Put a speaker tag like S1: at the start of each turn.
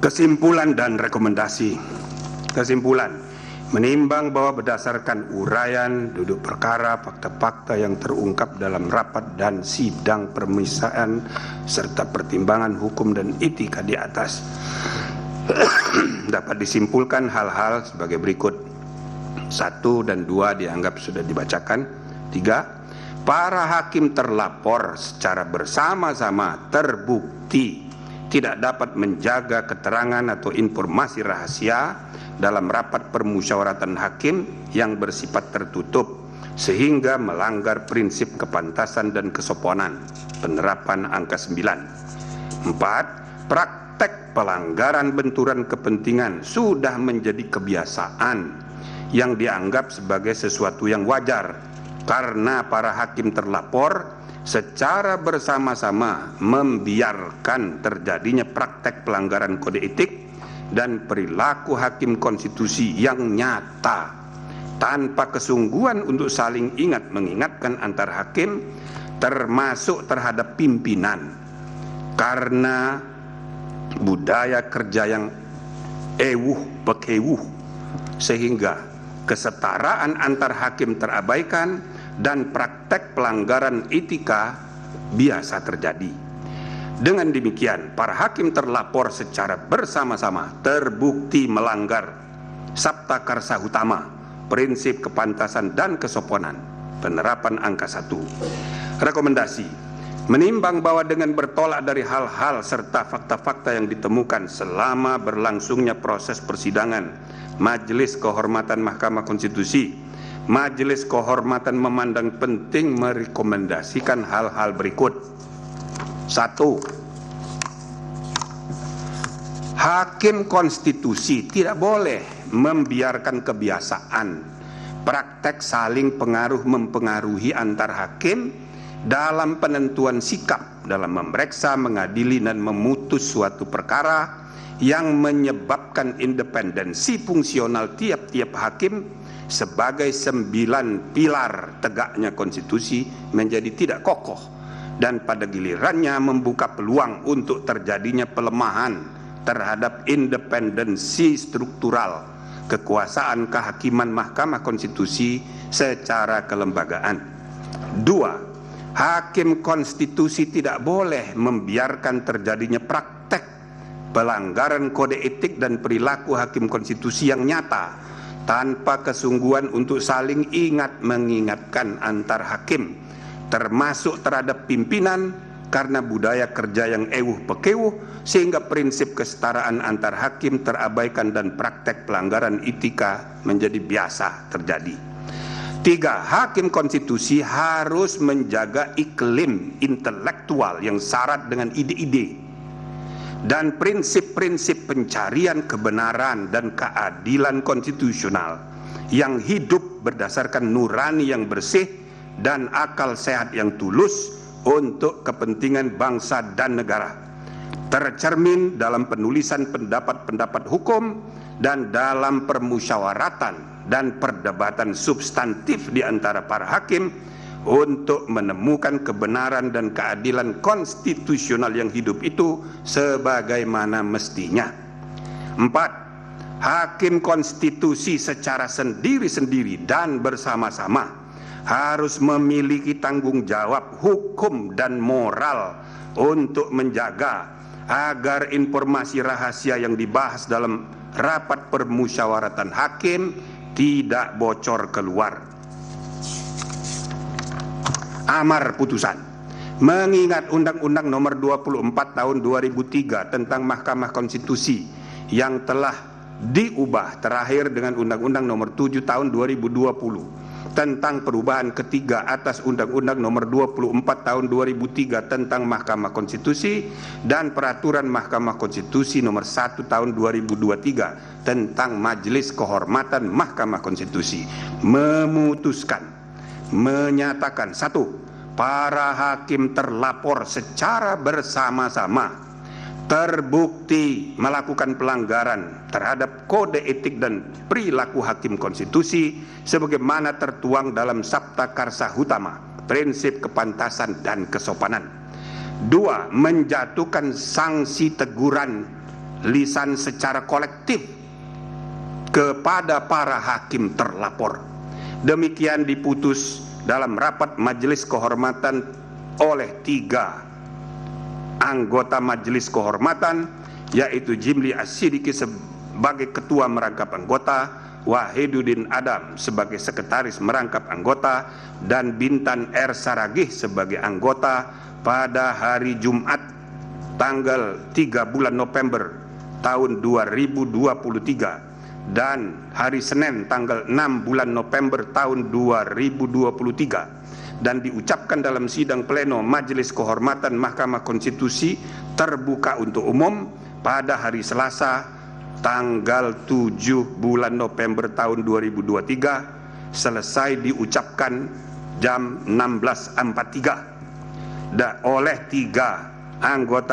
S1: Kesimpulan dan rekomendasi. Kesimpulan, menimbang bahwa berdasarkan uraian duduk perkara fakta-fakta yang terungkap dalam rapat dan sidang permisaan serta pertimbangan hukum dan etika di atas, dapat disimpulkan hal-hal sebagai berikut. 1 dan 2 dianggap sudah dibacakan. 3, para hakim terlapor secara bersama-sama terbukti tidak dapat menjaga keterangan atau informasi rahasia dalam rapat permusyawaratan hakim yang bersifat tertutup sehingga melanggar prinsip kepantasan dan kesopanan. Penerapan angka 9. 4. Praktek pelanggaran benturan kepentingan sudah menjadi kebiasaan yang dianggap sebagai sesuatu yang wajar karena para hakim terlapor secara bersama-sama membiarkan terjadinya praktek pelanggaran kode etik dan perilaku hakim konstitusi yang nyata tanpa kesungguhan untuk saling ingat mengingatkan antar hakim termasuk terhadap pimpinan karena budaya kerja yang bekewuh sehingga kesetaraan antar hakim terabaikan dan praktek pelanggaran etika biasa terjadi. Dengan demikian, para hakim terlapor secara bersama-sama terbukti melanggar Sabta Karsa Utama, prinsip kepantasan dan kesopanan. Penerapan angka 1. Rekomendasi, menimbang bahwa dengan bertolak dari hal-hal serta fakta-fakta yang ditemukan selama berlangsungnya proses persidangan Majelis Kehormatan Mahkamah Konstitusi, Majelis Kehormatan memandang penting merekomendasikan hal-hal berikut. 1. Hakim konstitusi tidak boleh membiarkan kebiasaan praktek saling pengaruh mempengaruhi antar hakim dalam penentuan sikap dalam memeriksa, mengadili dan memutus suatu perkara yang menyebabkan independensi fungsional tiap-tiap hakim sebagai 9 pilar tegaknya konstitusi menjadi tidak kokoh dan pada gilirannya membuka peluang untuk terjadinya pelemahan terhadap independensi struktural kekuasaan kehakiman Mahkamah Konstitusi secara kelembagaan. 2. Hakim konstitusi tidak boleh membiarkan terjadinya praktek pelanggaran kode etik dan perilaku hakim konstitusi yang nyata tanpa kesungguhan untuk saling ingat mengingatkan antar hakim termasuk terhadap pimpinan karena budaya kerja yang bekewuh sehingga prinsip kesetaraan antar hakim terabaikan dan praktek pelanggaran etika menjadi biasa terjadi. 3. Hakim konstitusi harus menjaga iklim intelektual yang syarat dengan ide-ide dan prinsip-prinsip pencarian kebenaran dan keadilan konstitusional yang hidup berdasarkan nurani yang bersih dan akal sehat yang tulus untuk kepentingan bangsa dan negara, tercermin dalam penulisan pendapat-pendapat hukum dan dalam permusyawaratan dan perdebatan substantif di antara para hakim untuk menemukan kebenaran dan keadilan konstitusional yang hidup itu sebagaimana mestinya. 4. Hakim konstitusi secara sendiri-sendiri dan bersama-sama harus memiliki tanggung jawab hukum dan moral untuk menjaga agar informasi rahasia yang dibahas dalam rapat permusyawaratan hakim tidak bocor keluar. Amar putusan, mengingat Undang-Undang Nomor 24 Tahun 2003 tentang Mahkamah Konstitusi yang telah diubah terakhir dengan Undang-Undang Nomor 7 Tahun 2020 tentang perubahan ketiga atas Undang-Undang Nomor 24 Tahun 2003 tentang Mahkamah Konstitusi dan Peraturan Mahkamah Konstitusi Nomor 1 Tahun 2023 tentang Majelis Kehormatan Mahkamah Konstitusi, memutuskan menyatakan 1. Para hakim terlapor secara bersama-sama terbukti melakukan pelanggaran terhadap kode etik dan perilaku hakim konstitusi sebagaimana tertuang dalam Sabta Karsa Utama, prinsip kepantasan dan kesopanan. 2. Menjatuhkan sanksi teguran lisan secara kolektif kepada para hakim terlapor. Demikian diputus dalam rapat Majelis Kehormatan oleh 3 anggota Majelis Kehormatan, yaitu Jimli As-Sidiki sebagai Ketua Merangkap Anggota, Wahiduddin Adam sebagai Sekretaris Merangkap Anggota, dan Bintan R. Saragih sebagai anggota pada hari Jumat tanggal 3 bulan November tahun 2023 dan hari Senin tanggal 6 bulan November tahun 2023, dan diucapkan dalam sidang pleno Majelis Kehormatan Mahkamah Konstitusi terbuka untuk umum pada hari Selasa tanggal 7 bulan November tahun 2023 selesai diucapkan jam 16.43 oleh 3 anggota